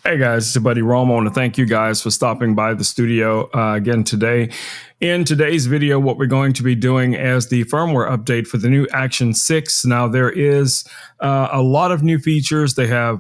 Hey guys, it's your buddy Rome. I want to thank you guys for stopping by the studio again today. In today's video, what we're going to be doing is the firmware update for the new Action 6. Now, there is a lot of new features they have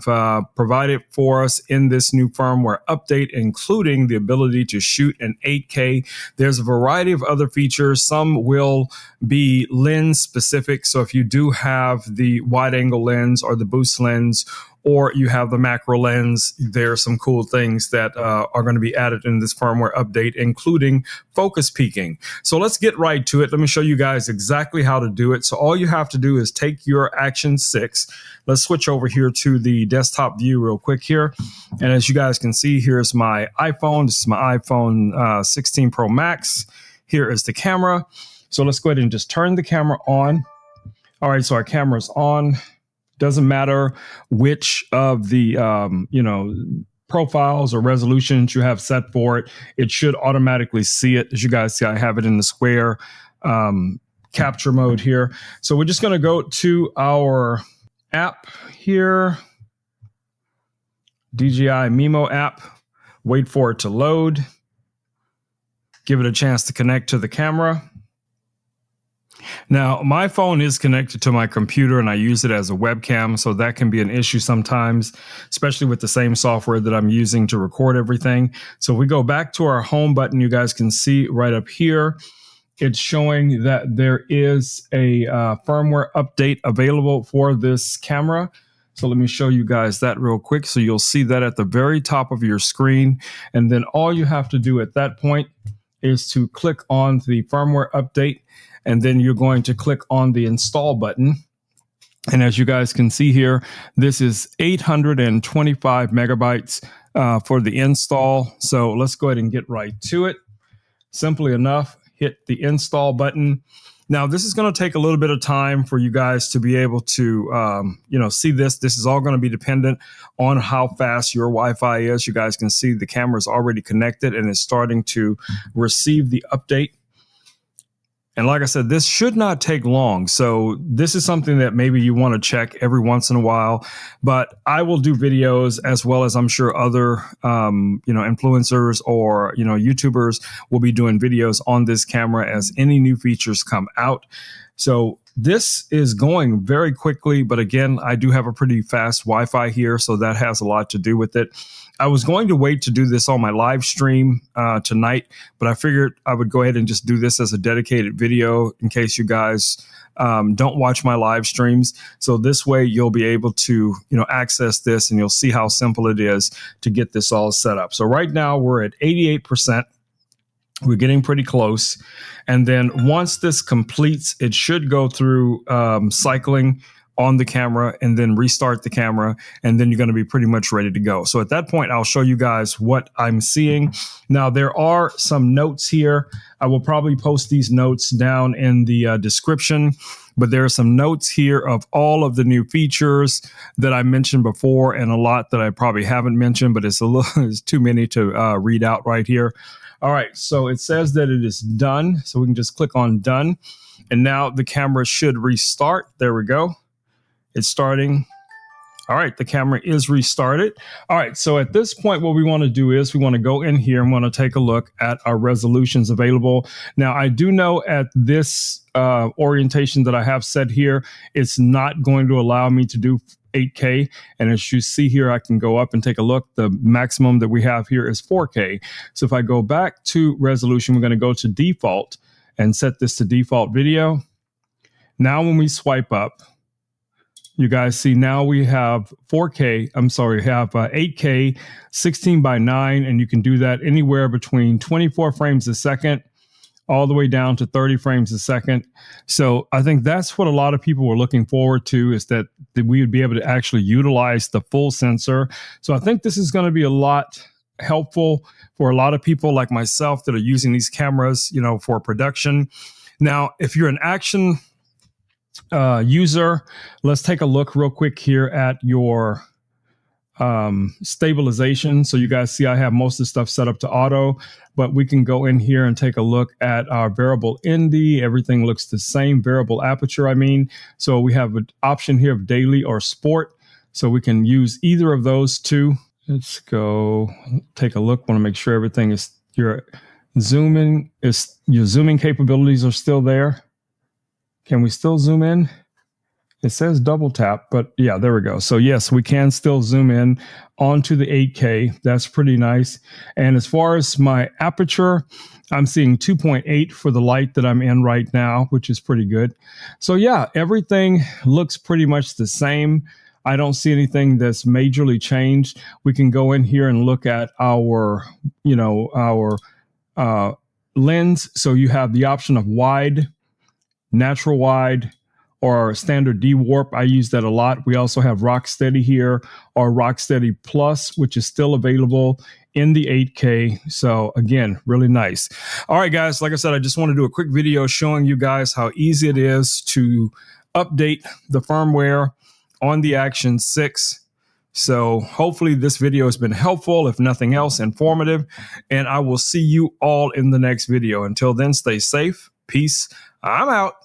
provided for us in this new firmware update, including the ability to shoot in 8K. There's a variety of other features. Some will be lens specific. So if you do have the wide angle lens or the boost lens, or you have the macro lens, there are some cool things that are going to be added in this firmware update, including focus peaking. So let's get right to it. Let me show you guys exactly how to do it. So all you have to do is take your Action 6. Let's switch over here to the desktop view real quick here. And as you guys can see, here's my iPhone. This is my iPhone 16 Pro Max. Here is the camera. So let's go ahead and just turn the camera on. All right, so our camera's on. Doesn't matter which of the, profiles or resolutions you have set for it. It should automatically see it. As you guys see, I have it in the square capture mode here. So we're just going to go to our app here, DJI Mimo app, wait for it to load, give it a chance to connect to the camera. Now, my phone is connected to my computer and I use it as a webcam, so that can be an issue sometimes, especially with the same software that I'm using to record everything. So we go back to our home button. You guys can see right up here, it's showing that there is a firmware update available for this camera. So let me show you guys that real quick. So you'll see that at the very top of your screen. And then all you have to do at that point is to click on the firmware update. And then you're going to click on the install button. And as you guys can see here, this is 825 megabytes for the install. So let's go ahead and get right to it. Simply enough, hit the install button. Now, this is going to take a little bit of time for you guys to be able to, see this. This is all going to be dependent on how fast your Wi-Fi is. You guys can see the camera is already connected and is starting to receive the update. And like I said, this should not take long. So this is something that maybe you want to check every once in a while. But I will do videos, as well as I'm sure other, influencers or, YouTubers will be doing videos on this camera as any new features come out. So this is going very quickly. But again, I do have a pretty fast Wi-Fi here, so that has a lot to do with it. I was going to wait to do this on my live stream tonight, but I figured I would go ahead and just do this as a dedicated video in case you guys don't watch my live streams. So this way you'll be able to, access this and you'll see how simple it is to get this all set up. So right now we're at 88%. We're getting pretty close. And then once this completes, it should go through cycling on the camera and then restart the camera, and then you're going to be pretty much ready to go. So at that point, I'll show you guys what I'm seeing. Now, there are some notes here. I will probably post these notes down in the description, but there are some notes here of all of the new features that I mentioned before and a lot that I probably haven't mentioned, but it's it's too many to read out right here. All right, so it says that it is done. So we can just click on done. And now the camera should restart. There we go. It's starting. All right, the camera is restarted. All right, so at this point, what we want to do is we want to go in here and want to take a look at our resolutions available. Now, I do know at this orientation that I have set here, it's not going to allow me to do 8K. And as you see here, I can go up and take a look. The maximum that we have here is 4K. So if I go back to resolution, we're going to go to default and set this to default video. Now, when we swipe up, you guys see now we have 8K, 16:9, and you can do that anywhere between 24 frames a second all the way down to 30 frames a second. So I think that's what a lot of people were looking forward to, is that we would be able to actually utilize the full sensor. So I think this is going to be a lot helpful for a lot of people like myself that are using these cameras, for production. Now, if you're an Action user, let's take a look real quick here at your stabilization. So you guys see I have most of the stuff set up to auto, but we can go in here and take a look at our variable ND. Everything looks the same, variable aperture, So we have an option here of daily or sport. So we can use either of those two Let's go take a look. Want to make sure everything is your zooming capabilities are still there. Can we still zoom in? It says double tap, but yeah, there we go. So yes, we can still zoom in onto the 8K. That's pretty nice. And as far as my aperture, I'm seeing 2.8 for the light that I'm in right now, which is pretty good. So yeah, everything looks pretty much the same. I don't see anything that's majorly changed. We can go in here and look at our, our lens. So you have the option of wide, natural wide, or standard D-warp. I use that a lot. We also have Rocksteady here, or Rocksteady Plus, which is still available in the 8K. So again, really nice. All right, guys, like I said, I just want to do a quick video showing you guys how easy it is to update the firmware on the Action 6. So hopefully this video has been helpful, if nothing else, informative, and I will see you all in the next video. Until then, stay safe. Peace. I'm out.